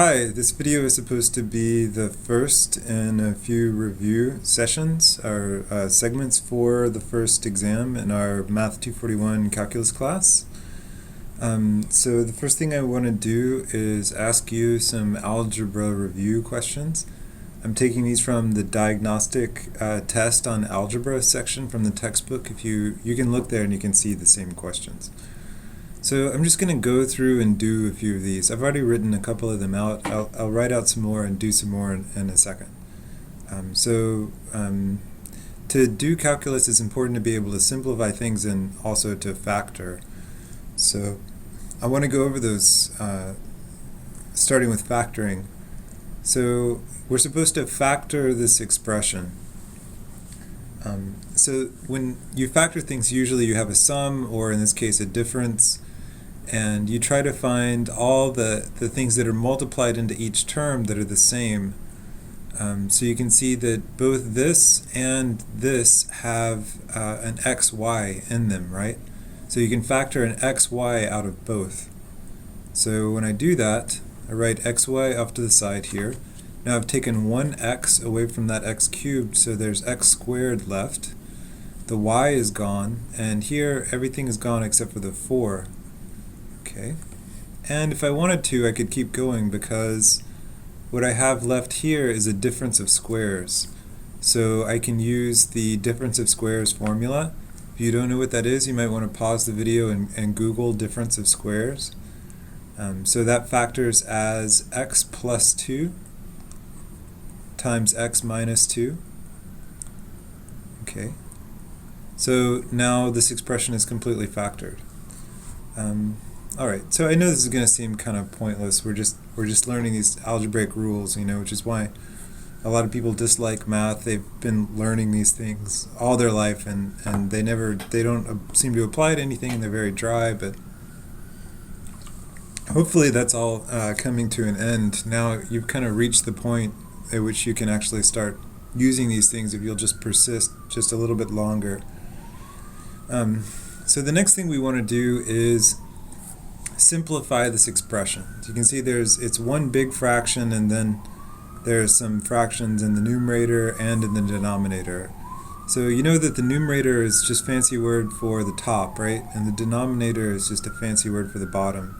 Hi, this video is supposed to be the first in a few review sessions, or segments for the first exam in our Math 241 calculus class. So the first thing I want to do is ask you some algebra review questions. I'm taking these from the diagnostic test on algebra section from the textbook. If you can look there and you can see the same questions. So I'm just going to go through and do a few of these. I've already written a couple of them out. I'll write out some more and do some more in a second. To do calculus, it's important to be able to simplify things and also to factor. So I want to go over those, starting with factoring. So we're supposed to factor this expression. So when you factor things, usually you have a sum, or in this case a difference, and you try to find all the things that are multiplied into each term that are the same. So you can see that both this and this have an xy in them, right? So you can factor an xy out of both. So when I do that, I write xy off to the side here. Now I've taken one x away from that x cubed, so there's x squared left. The y is gone, and here everything is gone except for the 4. Okay, and if I wanted to, I could keep going because what I have left here is a difference of squares. So I can use the difference of squares formula. If you don't know what that is, you might want to pause the video and Google difference of squares. So that factors as x plus 2 times x minus 2. Okay, so now this expression is completely factored. Alright, so I know this is going to seem kind of pointless. We're just learning these algebraic rules, which is why a lot of people dislike math. They've been learning these things all their life, and they don't seem to apply to anything, and they're very dry, but hopefully that's all coming to an end. Now you've kind of reached the point at which you can actually start using these things if you'll just persist just a little bit longer. So the next thing we want to do is simplify this expression. So you can see it's one big fraction, and then there's some fractions in the numerator and in the denominator. So you know that the numerator is just a fancy word for the top, right? And the denominator is just a fancy word for the bottom.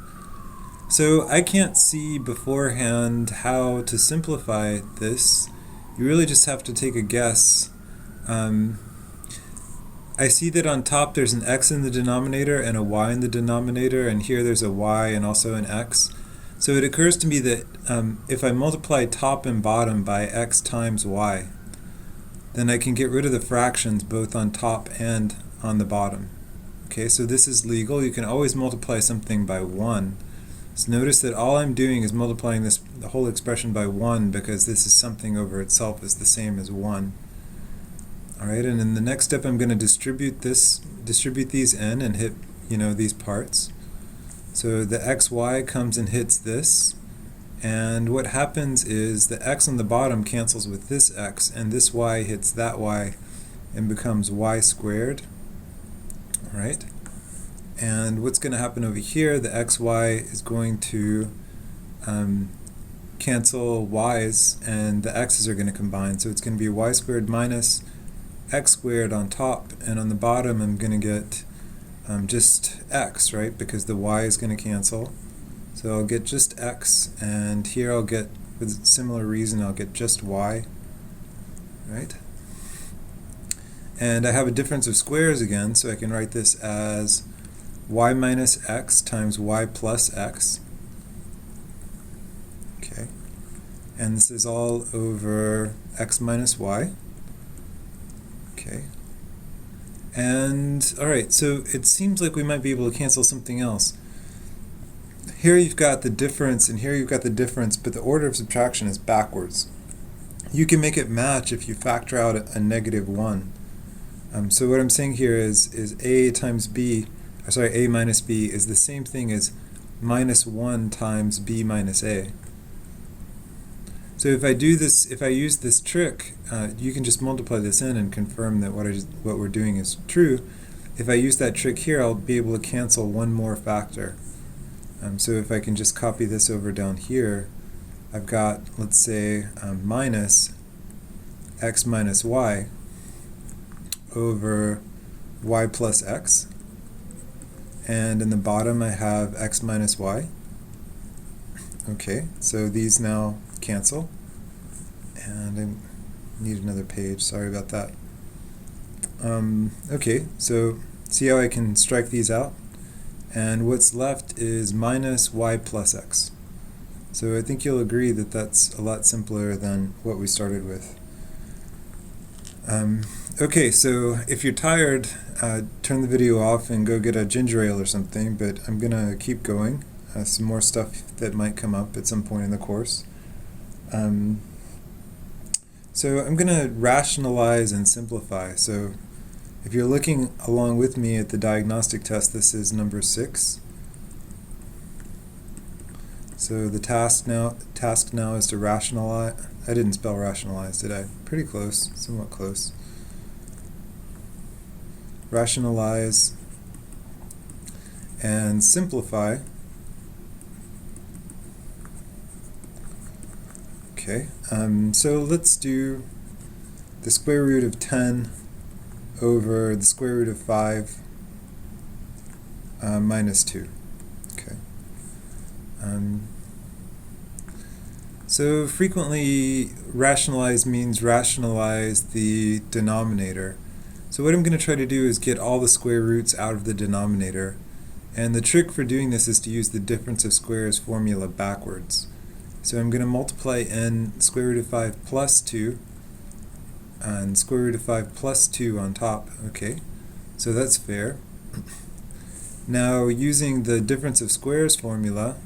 So I can't see beforehand how to simplify this. You really just have to take a guess. I see that on top there's an x in the denominator and a y in the denominator, and here there's a y and also an x. So it occurs to me that if I multiply top and bottom by x times y, then I can get rid of the fractions both on top and on the bottom. Okay, so this is legal. You can always multiply something by 1. So notice that all I'm doing is multiplying the whole expression by 1, because this is something over itself is the same as 1. Alright, and in the next step I'm going to distribute these in and hit these parts. So the xy comes and hits this, and what happens is the x on the bottom cancels with this x, and this y hits that y and becomes y squared. Alright, and what's going to happen over here, the xy is going to cancel y's, and the x's are going to combine, so it's going to be y squared minus x squared on top, and on the bottom I'm going to get just x, right, because the y is going to cancel. So I'll get just x, and here I'll get, for a similar reason, I'll get just y, right? And I have a difference of squares again, so I can write this as y minus x times y plus x. Okay, and this is all over x minus y. Okay, and alright, so it seems like we might be able to cancel something else. Here you've got the difference, and here you've got the difference, but the order of subtraction is backwards. You can make it match if you factor out a negative 1. So what I'm saying here is a times b, a minus b is the same thing as minus 1 times b minus a. So if I use this trick, you can just multiply this in and confirm that what we're doing is true. If I use that trick here, I'll be able to cancel one more factor. So if I can just copy this over down here, I've got, let's say, minus x minus y over y plus x. And in the bottom I have x minus y. Okay, so these now cancel. And I need another page, sorry about that. Okay, so see how I can strike these out? And what's left is minus y plus x. So I think you'll agree that that's a lot simpler than what we started with. Okay, so if you're tired, turn the video off and go get a ginger ale or something, but I'm going to keep going. Some more stuff that might come up at some point in the course. So I'm going to rationalize and simplify. So if you're looking along with me at the diagnostic test, this is number 6. So the task now is to rationalize. I didn't spell rationalize, did I? Pretty close, somewhat close. Rationalize and simplify. Okay, so let's do the square root of 10 over the square root of 5 minus 2. Okay. So frequently rationalize means rationalize the denominator. So what I'm going to try to do is get all the square roots out of the denominator. And the trick for doing this is to use the difference of squares formula backwards. So I'm going to multiply n square root of 5 plus 2 and square root of 5 plus 2 on top. Okay, so that's fair. Now using the difference of squares formula,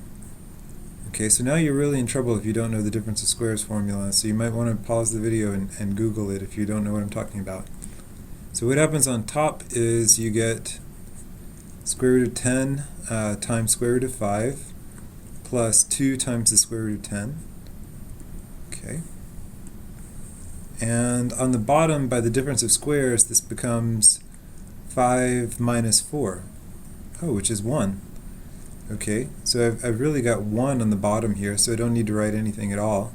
okay, so now you're really in trouble if you don't know the difference of squares formula, so you might want to pause the video and Google it if you don't know what I'm talking about. So what happens on top is you get square root of 10 times square root of 5 plus 2 times the square root of 10. Okay. And on the bottom, by the difference of squares, this becomes 5 minus 4. Oh, which is 1. Okay, so I've really got 1 on the bottom here, so I don't need to write anything at all.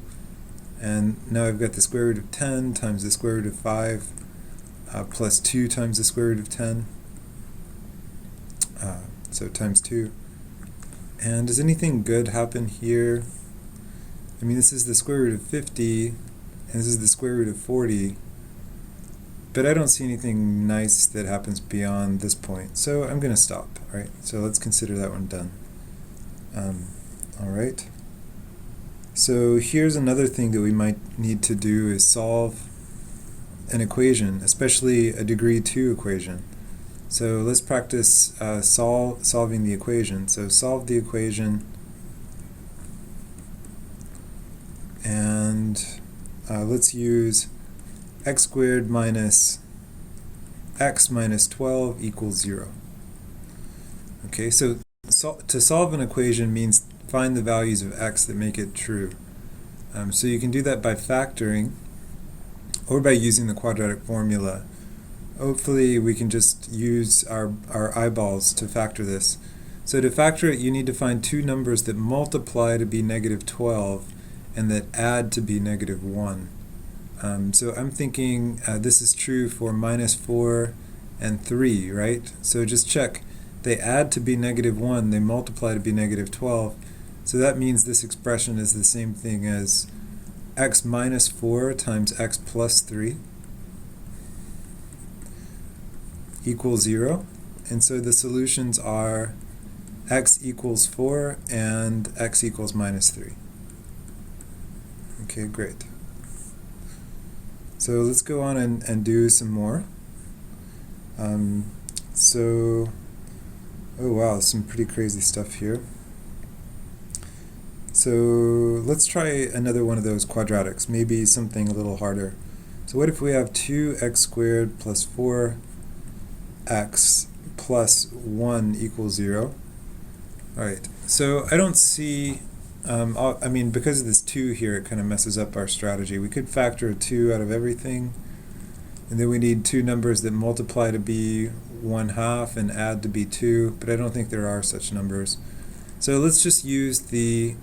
And now I've got the square root of 10 times the square root of 5 plus 2 times the square root of 10. So times 2. And does anything good happen here? I mean, this is the square root of 50, and this is the square root of 40. But I don't see anything nice that happens beyond this point. So I'm going to stop, right? So let's consider that one done. All right. So here's another thing that we might need to do is solve an equation, especially a degree 2 equation. So let's practice solving the equation. So solve the equation, and let's use x squared minus x minus 12 equals 0. Okay, so to solve an equation means find the values of x that make it true. So you can do that by factoring or by using the quadratic formula. Hopefully we can just use our eyeballs to factor this. So to factor it, you need to find two numbers that multiply to be negative 12 and that add to be negative 1. So I'm thinking this is true for minus 4 and 3, right? So just check. They add to be negative 1, they multiply to be negative 12. So that means this expression is the same thing as x minus 4 times x plus 3 equals 0. And so the solutions are x equals 4 and x equals minus 3. Okay, great. So let's go on and do some more. Oh wow, some pretty crazy stuff here. So let's try another one of those quadratics, maybe something a little harder. So what if we have 2x squared plus 4x plus 1 equals 0? Alright, so I don't see, I mean, because of this 2 here, it kind of messes up our strategy. We could factor a 2 out of everything, and then we need two numbers that multiply to be 1/2 and add to be 2, but I don't think there are such numbers. So let's just use the,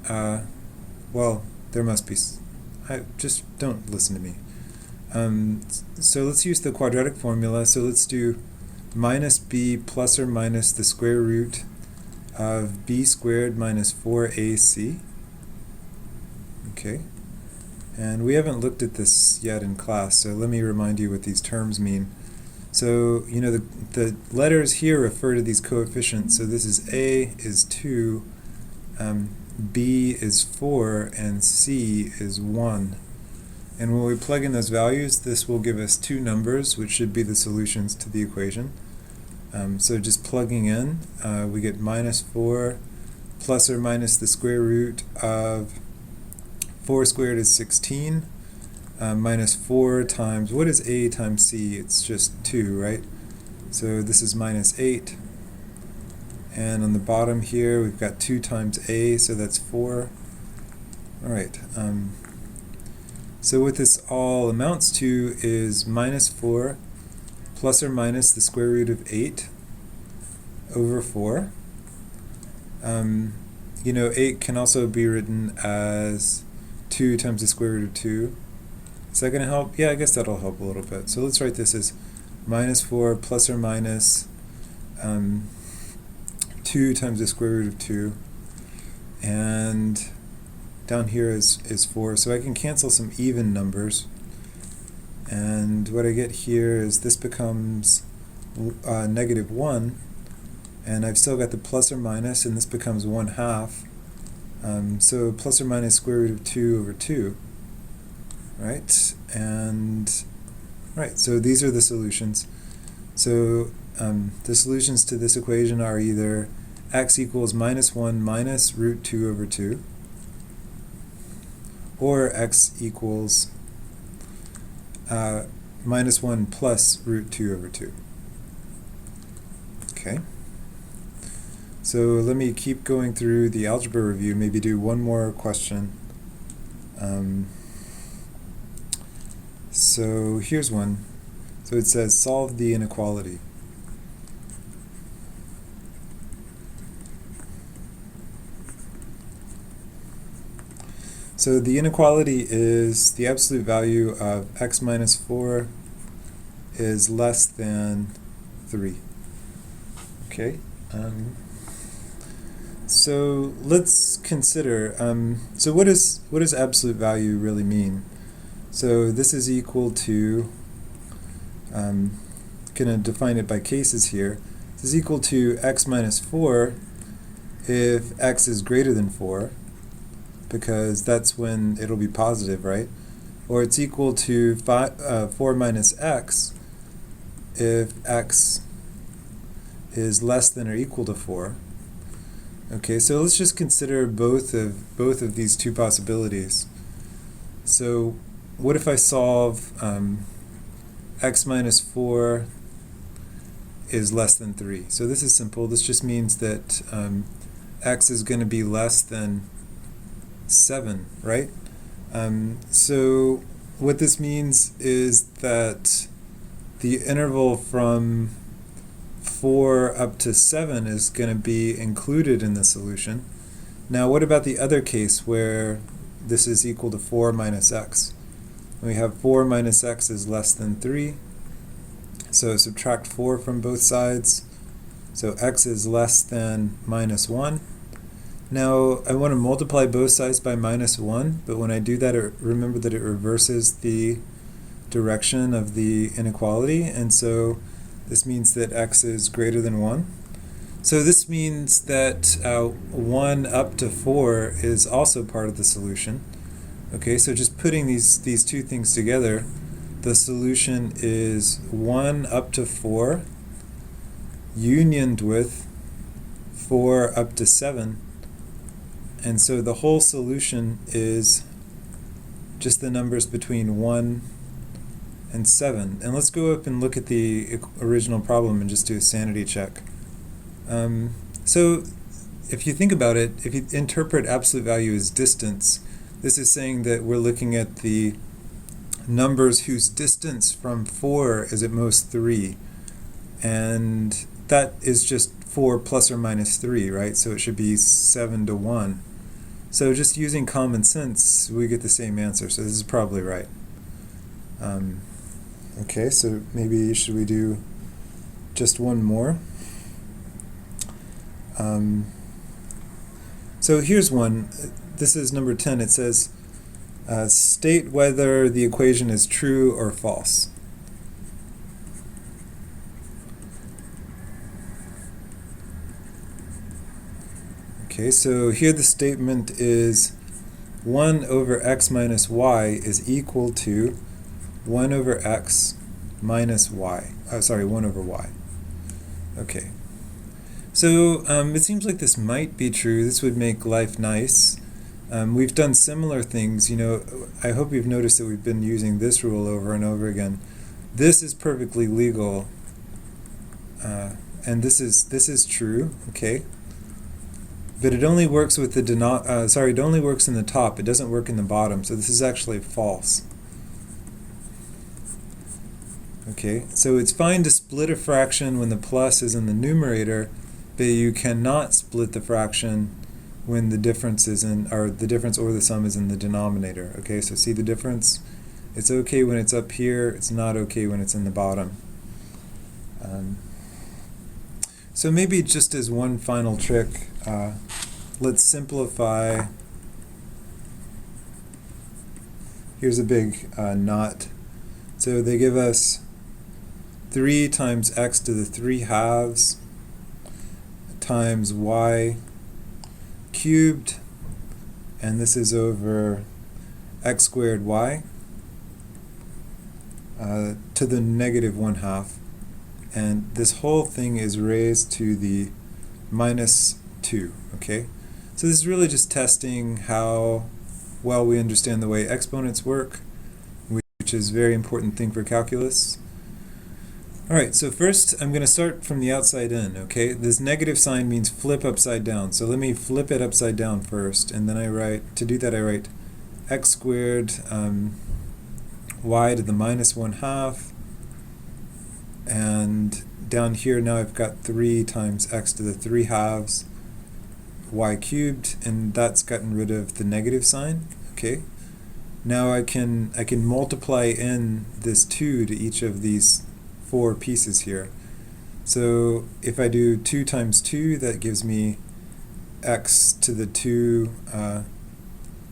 there must be, just don't listen to me. So let's use the quadratic formula. So let's do minus b plus or minus the square root of b squared minus 4ac. Okay. And we haven't looked at this yet in class, so let me remind you what these terms mean. So, you know, the letters here refer to these coefficients. So this is a is 2, b is 4, and c is 1. And when we plug in those values, this will give us two numbers, which should be the solutions to the equation. So just plugging in, we get minus 4 plus or minus the square root of 4 squared is 16, minus 4 times, what is a times c? It's just 2, right? So this is minus 8. And on the bottom here, we've got 2 times a, so that's 4. All right. So what this all amounts to is minus 4 plus or minus the square root of 8 over 4. You know, 8 can also be written as 2 times the square root of 2. Is that going to help? Yeah, I guess that'll help a little bit. So let's write this as minus 4 plus or minus 2 times the square root of 2. And down here is 4. So I can cancel some even numbers. And what I get here is this becomes negative 1. And I've still got the plus or minus, and this becomes 1/2. So plus or minus square root of 2 over 2, right? And right, so these are the solutions. So the solutions to this equation are either x equals minus 1 minus root 2 over 2, or x equals minus 1 plus root 2 over 2. Okay. So let me keep going through the algebra review, maybe do one more question. So here's one. So it says solve the inequality. So the inequality is the absolute value of x minus 4 is less than 3. Okay. So let's consider, so what does absolute value really mean? So this is equal to, going to define it by cases here. This is equal to x minus 4 if x is greater than 4, because that's when it'll be positive, right? Or it's equal to 4 minus x if x is less than or equal to 4. Okay, so let's just consider both of these two possibilities. So what if I solve x minus 4 is less than 3? So this is simple. This just means that x is going to be less than 7, right? So what this means is that the interval from 4 up to 7 is going to be included in the solution. Now what about the other case where this is equal to 4 minus x? We have 4 minus x is less than 3. So subtract 4 from both sides. So x is less than minus 1. Now I want to multiply both sides by minus 1, but when I do that, remember that it reverses the direction of the inequality, and so this means that x is greater than 1. So this means that 1 up to 4 is also part of the solution. Okay, so just putting these two things together, the solution is 1 up to 4 unioned with 4 up to 7. And so the whole solution is just the numbers between 1 and 7. And let's go up and look at the original problem and just do a sanity check. So if you think about it, if you interpret absolute value as distance, this is saying that we're looking at the numbers whose distance from 4 is at most 3. And that is just 4 plus or minus 3, right? So it should be 7 to 1. So just using common sense, we get the same answer. So this is probably right. Okay, so maybe should we do just one more? So here's one. This is number 10. It says, state whether the equation is true or false. Okay, so here the statement is 1 over x minus y is equal to 1 over x minus y. 1 over y. Okay. So it seems like this might be true. This would make life nice. We've done similar things. You know, I hope you've noticed that we've been using this rule over and over again. This is perfectly legal, and this is true. Okay. But it only works with the it only works in the top. It doesn't work in the bottom. So this is actually false. Okay, so it's fine to split a fraction when the plus is in the numerator, but you cannot split the fraction when the difference is in, or the difference or the sum is in the denominator. Okay, so see the difference? It's okay when it's up here. It's not okay when it's in the bottom. So maybe just as one final trick, let's simplify. Here's a big knot. So they give us 3 times x to the 3 halves times y cubed, and this is over x squared y to the negative 1/2. And this whole thing is raised to the minus 2, okay? So this is really just testing how well we understand the way exponents work, which is a very important thing for calculus. All right, so first I'm going to start from the outside in, okay? This negative sign means flip upside down. So let me flip it upside down first, and then I write, to do that I write x squared y to the minus 1/2. And down here now I've got 3 times x to the 3 halves y cubed, and that's gotten rid of the negative sign. Okay. Now I can multiply in this 2 to each of these 4 pieces here. So if I do 2 times 2, that gives me x to the 2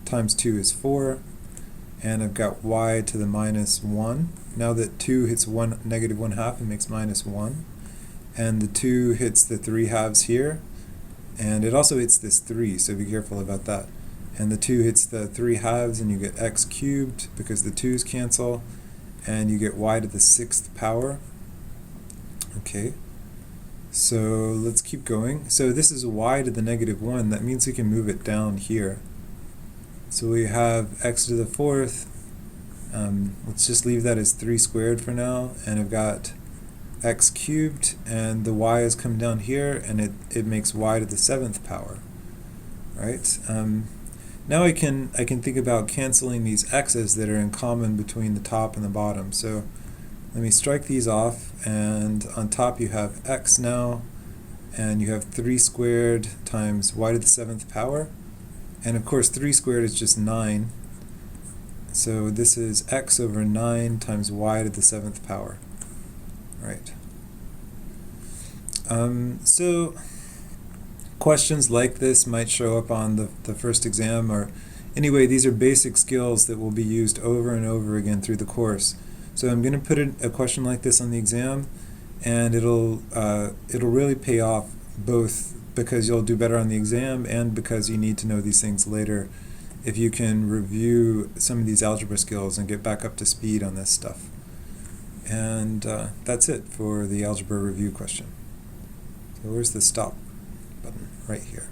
times 2 is 4, and I've got y to the minus 1. Now that 2 hits negative 1/2, it makes minus 1. And the 2 hits the 3 halves here. And it also hits this 3, so be careful about that. And the 2 hits the 3 halves, and you get x cubed because the 2's cancel. And you get y to the 6th power. Okay. So let's keep going. So this is y to the negative 1. That means we can move it down here. So we have x to the 4th. Let's just leave that as 3 squared for now, and I've got x cubed, and the y has come down here, and it makes y to the 7th power, right? Now I can think about canceling these x's that are in common between the top and the bottom. So let me strike these off, and on top you have x now, and you have 3 squared times y to the 7th power, and of course 3 squared is just 9. So this is x over 9 times y to the 7th power. Right. So questions like this might show up on the first exam, or anyway, these are basic skills that will be used over and over again through the course. So I'm going to put a question like this on the exam, and it'll really pay off, both because you'll do better on the exam and because you need to know these things later if you can review some of these algebra skills and get back up to speed on this stuff. And that's it for the algebra review question. So where's the stop button? Right here.